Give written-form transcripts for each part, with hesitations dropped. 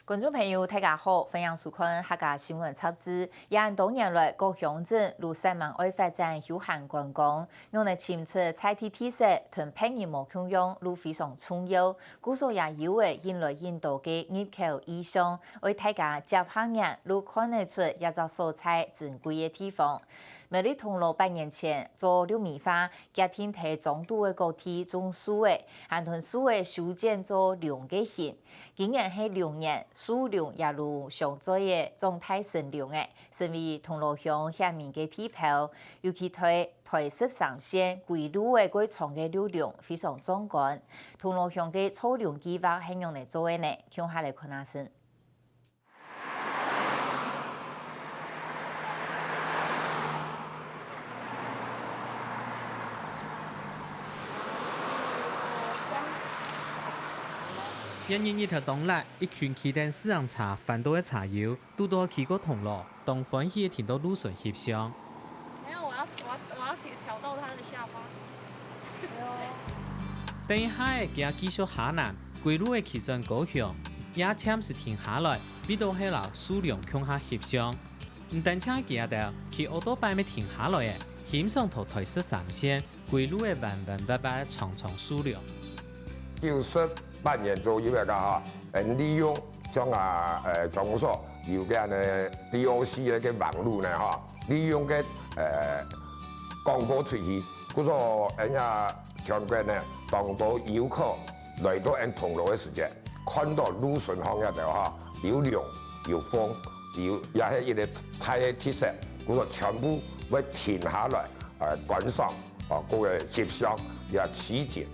观众朋友，大家好，欢迎收看客家新闻插枝。因多年来，各乡镇如西门爱发展休闲观光，用来清出菜地特色同便宜无共用，路非常重要。故所也有为引来引导嘅入口意向，为大家接客人如看得出一个蔬菜珍贵嘅地方。每日铜锣8年前做六米花，家庭提中度的高铁种树诶，还同树诶修剪做梁嘅形。今年系6年，树梁也如上座嘅种太神梁诶，成为铜锣乡下面嘅地标。尤其台式上线规路嘅规长嘅流量非常壮观。铜锣乡嘅草梁计划係用嚟做嘅呢，向下嚟看下先。一年一头冬来，一群期待市场茶贩到的茶友，都到去过铜锣，当欢喜听到芦笋翕相。没有，我要挑到他的下巴。等一下的行继续下南，归路的其中高雄，也暂时停下来，比到迄老数量向下翕相。唔但请行到去奥多摆咪停下来的，欣赏图台式三线，归路的弯弯八八长长数量。98年左右嘅嚇，利用將場所有嘅呢 DOC 嘅網絡呢嚇，利用嘅廣播出去，嗰個人家全國呢當到遊客來到銅鑼嘅時間，看到蘆筍行入頭嚇，有涼有風，也係一個太嘅特色，嗰個全部會停下來觀賞嗰個翕相也取景。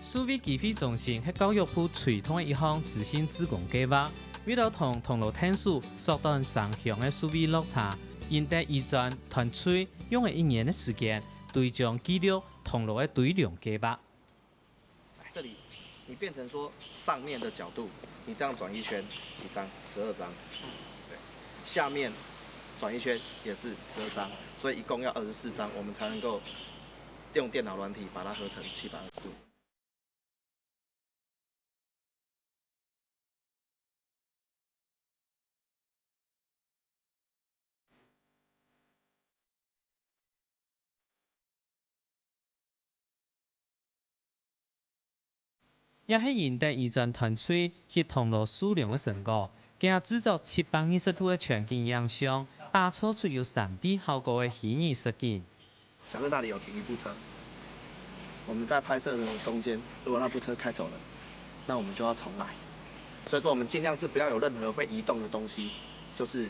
數位機會中心係教育部推動嘅一項自信自貢計劃，為了同銅鑼廳數縮短上鄉嘅數位落差，現代移轉團隊用了1年嘅時間，對象記錄銅鑼嘅對量計劃。這裡你變成說上面的角度，你這樣轉一圈，幾張？12張。對，下面轉一圈也是12張，所以一共要24張，我們才能夠用電腦軟體把它合成720度。也係現代移轉團隊去銅鑼數量嘅成果，佢製作720度嘅全景影像，打造出有3D 效果嘅虛擬實景。假設那裡有停一部車，我們在拍攝的中間，如果那部車開走了，那我們就要重來。所以說，我們盡量是不要有任何會移動的東西，就是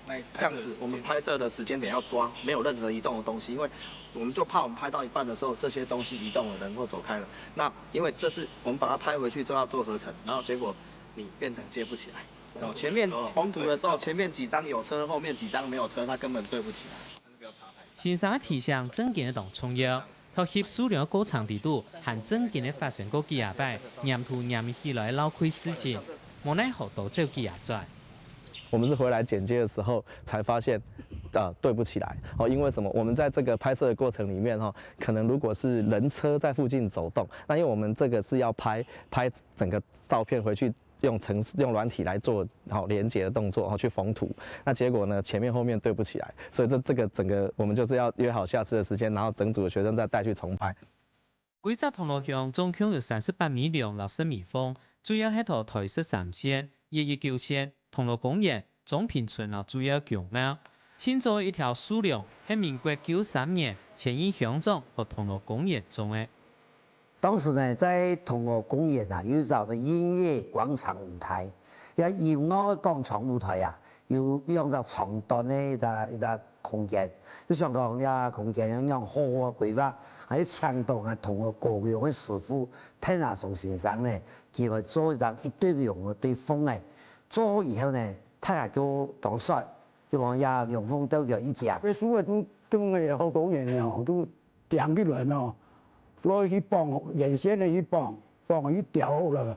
這樣子。我們拍攝的時間點要抓，沒有任何移動的東西，因為我們就怕我們拍到一半的時候，這些東西移動了，人或走開了。那因為這是我們把它拍回去之後要做合成，然後結果你變成接不起來。前面紅圖的時候，前面幾張有車，後面幾張沒有車，它根本對不起來。先生嘅提醒正經嘅當重要，學習數量嘅過程地度，和正經嘅發生過幾廿擺，黏土黏起來撈虧事情，無奈何都做幾廿載。我們是回來剪接的時候才發現，對不起來哦，因為什麼？我們在這個拍攝的過程裡面哈，可能如果是人車在附近走動，那因為我們這個是要拍整個照片回去用軟體來做好連接的動作，然後去縫圖，那結果呢前面後面對不起來，所以這個整個我們就是要約好下次的時間，然後整組的學生再帶去重拍。規則銅鑼鄉總共有38米量60米寬，主要係圖台式3線、1190線。銅鑼公園總平村啊，主要強貌，建造一條樹梁，係民國93年遷移鄉長和銅鑼公園中嘅。當時呢，在銅鑼公園啊，有造個音樂廣場舞台，也有我廣場舞台啊，有用到長短的一個空間，就像講呀空間樣好啊規劃，還有強度啊，銅鑼高用嘅師傅聽下從先生呢，佢來做一對用嘅對風嘅。做好以後呢，他也就當帥，就講呀兩風都有一家。佢所謂都係好多人哦，都訂啲人哦，所以去幫原先的去幫佢調啦，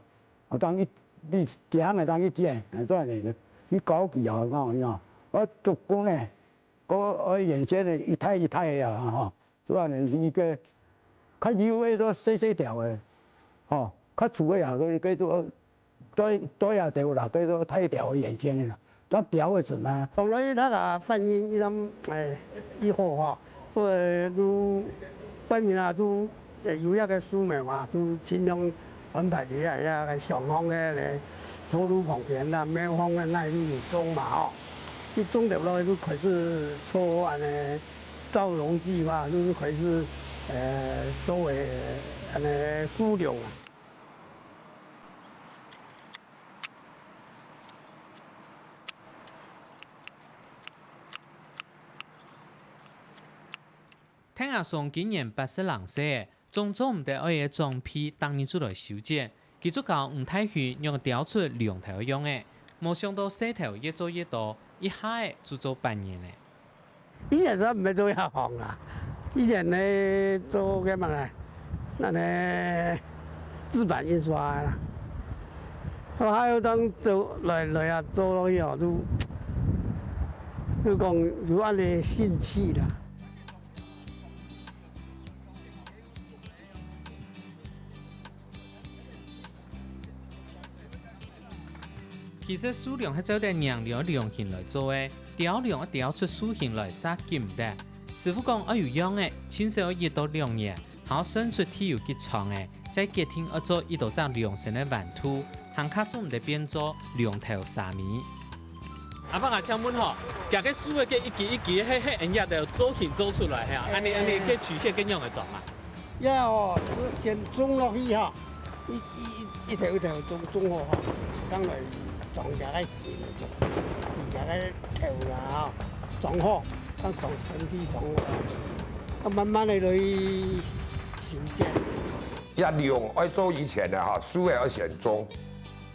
啊當佢你訂嘅當佢訂，係真係佢搞技巧講呀，我做工呢，我原先的一梯嘅啊，所以呢呢個較腰嘅都細條嘅，哦，較粗嘅啊佢叫做。都要调啦，对都太调原先的啦，咱调的准啊。从来那个反映伊种以后哈，都反映啊都有一个书面嘛，都尽量安排你啊上方的咧头颅旁边啦，面方的那里种嘛吼，一种掉落就开始做安尼造容剂嘛，就是开始作为安尼输量啊。听阿宋今年86岁，种种唔得爱嘅装批，当年出来修剪，佢足教吴太虚用雕出两头样嘅，冇想到石头越做越多，一下就做半年咧。以前咱唔係做一行啦，以前咧做嘅乜咧，那咧紙板印刷啦，還有當做來啊做落去哦，都講有安尼興趣啦。其實數量係走啲娘料量型來做嘅，雕量一雕出數型來殺見唔得。師傅講我有樣嘅，至少1到2年，好生出體有結長嘅，再結聽我做1到3量成嘅玩圖，行卡做唔得變做量頭3年。阿伯啊，請問吼，夾個數嘅一級一級，迄人家就做型做出來嚇，安尼個曲線咁樣嘅做嘛？呀哦，先種落去嚇，一條一條種好嚇，將來。種下個線嚟做，而家個頭啦嚇，種好，當種身體種好，慢慢嚟修剪。一量愛做以前嘅嚇，樹嘅要先種，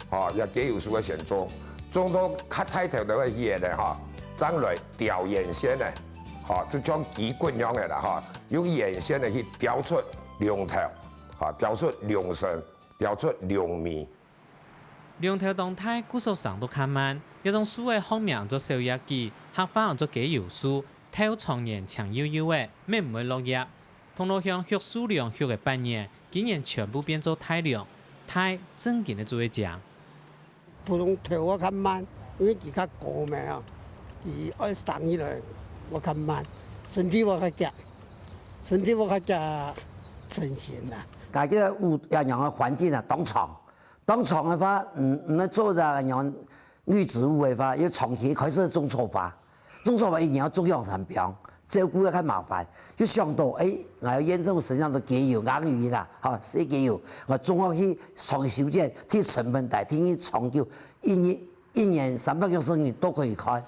嚇也幾有樹嘅先種，種到較太頭就會熱嘅嚇，將來調原先嘅，嚇就將幾棍樣嘅啦嚇，用原先嘅去調出量頭，嚇調出量身，調出量面。兩條動態故數上都較慢，一種樹嘅學名做小葉機，客法做幾有樹，頭長年長悠悠嘅，咩唔會落葉。銅鑼鄉學數量學嘅半年，今年全部變做太量，太正經嘅做一講。普通頭我較慢，因為佢較高咩啊，佢愛生起來我較慢，身體我較夾，身體我較夾成型啦。家個屋要讓個環境啊當床。當床嘅話，唔能做着讓綠植物嘅話，要長期開始種錯法，種錯法一定要種養產標，照顧要較麻煩。要想到我要驗證身上的機油、硬魚啦，嚇，死機油，我種落去長修剪，啲成本大，聽長久，一年360年都可以開。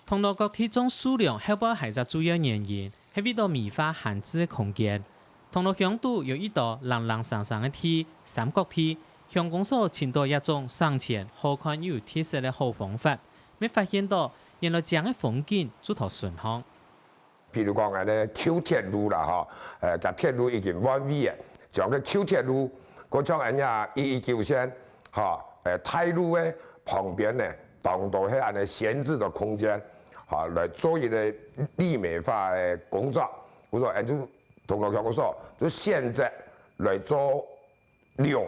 銅鑼角體種數量後邊係個主要原因，係為到美化閒置嘅空間。銅鑼鄉都有一道朗朗上上嘅梯，三角梯，鄉公所尋到一種省錢、好看又有特色嘅好方法，沒發現到原來這樣嘅風景做頭順行。譬如講咧 Q 鐵路啦，嗬，甲鐵路已經完備嘅，將個 Q 鐵路嗰種人呀119線，嚇，太路嘅旁邊咧，當到係安尼閒置嘅空間。啊，來做一個立美化的工作，我說，就銅鑼鄉我說，就現在來做量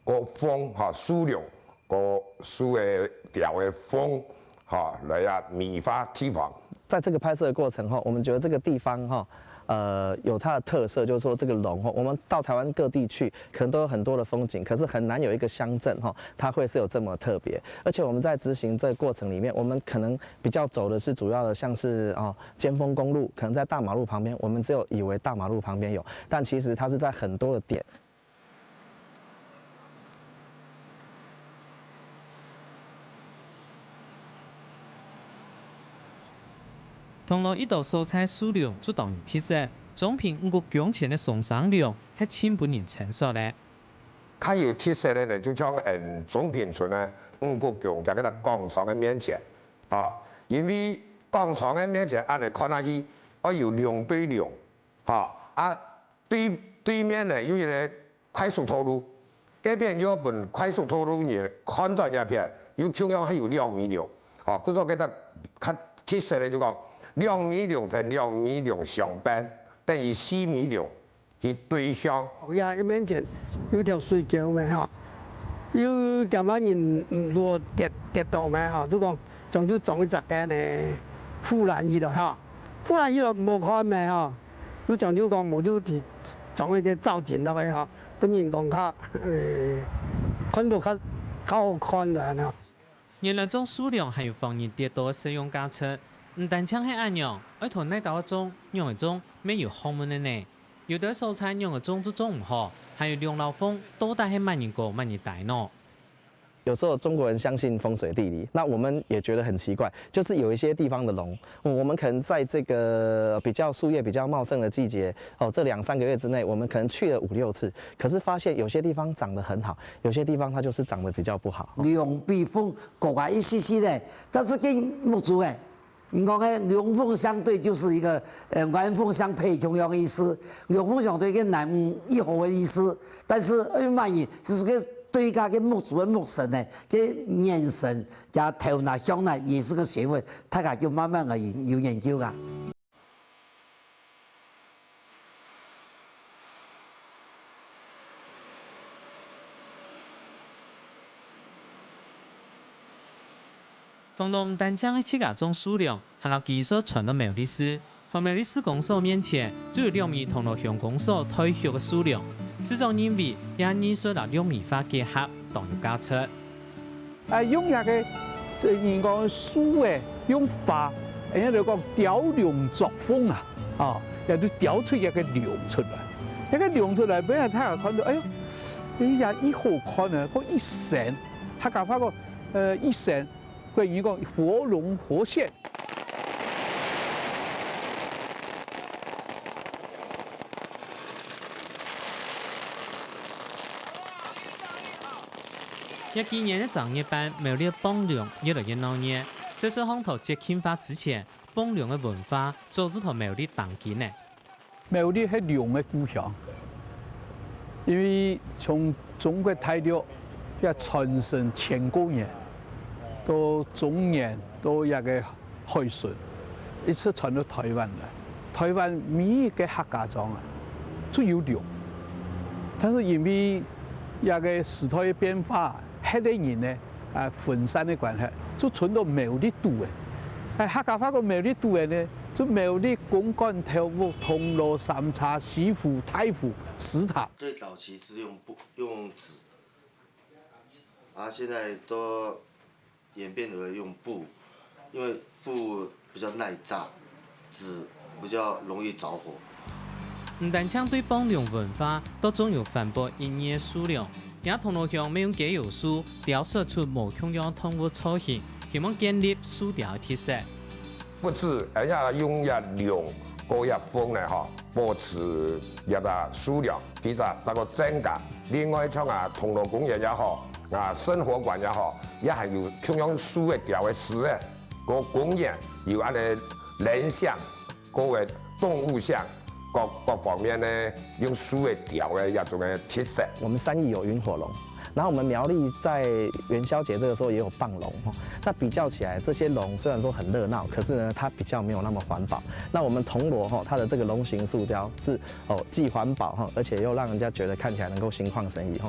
個風哈數量個數的調的風哈來啊美化地方。在這個拍攝的過程後，我們覺得這個地方哈。有它的特色，就是說這個龍，我們到台灣各地去，可能都有很多的風景，可是很難有一個鄉鎮它會是有這麼特別。而且我們在執行這個過程裡面，我們可能比較走的是主要的，像是尖峰公路，可能在大馬路旁邊，我們只有以為大馬路旁邊有，但其實它是在很多的點。銅鑼一道蔬菜數量就當然特色，總品5個公頃的松山量係千本年成熟咧。較有特色咧，就像總品村咧5個公在嗰個廣場嘅面前，因為廣場嘅面前按嚟看下去，我有2對2，對面咧有一個快速道路，嗰邊有一本快速道路嘢看咗一片，有中央係有2米6，嗰個較特色咧就講。2米2同2米2上邊，等於4米2去對向。呀，面前有條水橋咩嚇？有點仔人如果跌倒咩嚇？都講總之撞一隻嘅呢，忽然意落嚇，忽然意落冇看咩嚇？都總之講冇就撞一啲走前落去嚇，等人講較看到較好看嘅嚇。原來種數量還有防人跌倒的使用價值，唔單槍係按樣，愛同那道種用的種沒有學問的呢。有的蔬菜用的種就種唔好，還有兩老風都帶係慢人過慢人大呢。有时候中国人相信风水地理，那我们也觉得很奇怪，就是有一些地方的龙，我们可能在这个比较树叶比较茂盛的季节，这2、3个月之内，我们可能去了5、6次，可是发现有些地方长得很好，有些地方它就是长得比较不好。龙避风国外一些些的，但是跟木竹诶。你讲诶，龙凤相对就是一个鸾凤相配同样的意思，龙凤相对跟南一合的意思，但是慢语就是个对家跟木主的木神呢，跟眼神加头脑向呢也是个学问，大家就慢慢的有研究噶。通路唔單將起價種數量，還有技術傳到苗栗市。從苗栗市公所面前，就有2米通路鄉公所退休嘅數量。市長認為，也藝術同兩米化結合，當有價值。用下嘅人講書嘅用法，人家就講雕龍作鳳啊，又都雕出一個龍出來，一個龍出來俾人睇下看到，哎呦，呀一好看啊，嗰一閃，他講發個一閃。關於個活龍活現，今年的創業班苗栗幫龍越來越鬧熱，細細行頭節慶化之前，幫龍的文化做咗頭苗栗當今呢。苗栗係龍的故鄉，因為從中國大陸要傳承千多年。到中年到一個海順，一直傳到台灣來。台灣每一個客家莊啊，都有龍，但是因為一個時代嘅變化，迄個人呢分散嘅關係，就傳到苗栗度嘅。客家話個苗栗度嘅呢，就苗栗、公館、頭屋、銅鑼、三叉、西湖、太湖、石塔。最早期是用紙，現在都演變而用布，因為布比較耐炸，紙比較容易着火。唔但將對幫龍文化都總有反駁營業數量，也通路鄉沒用假有書雕塑出無窮樣動物造型，希望建立數條的特色。不止人家用一龍嗰一風呢，保持一個數量非常這個增加。另外像通路公園也好。生活館也好，也係要同樣樹嘅雕嘅石咧，個公園要安尼人像、個個動物像，各方面呢用樹嘅雕嘅一種嘅特色。我們3義有雲火龍，然後我們苗栗在元宵節這個時候也有放龍，那比較起來，這些龍雖然說很熱鬧，可是呢，它比較沒有那麼環保。那我們銅鑼它的這個龍形塑雕是既環保而且又讓人家覺得看起來能夠心曠神怡。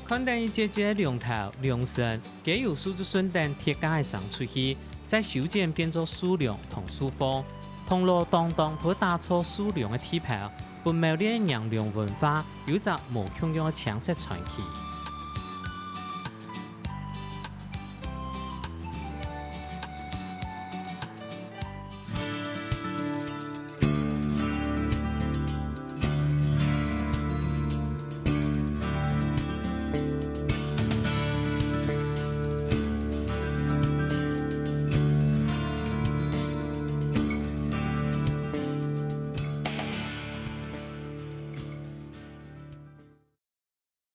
看待一節節龍頭、龍神，假有數就順帶貼加上出去，再修剪變做數量同數方，通路當當都打出數量嘅體魄，本苗栗嘅洋龍文化有着無窮樣嘅搶色傳奇。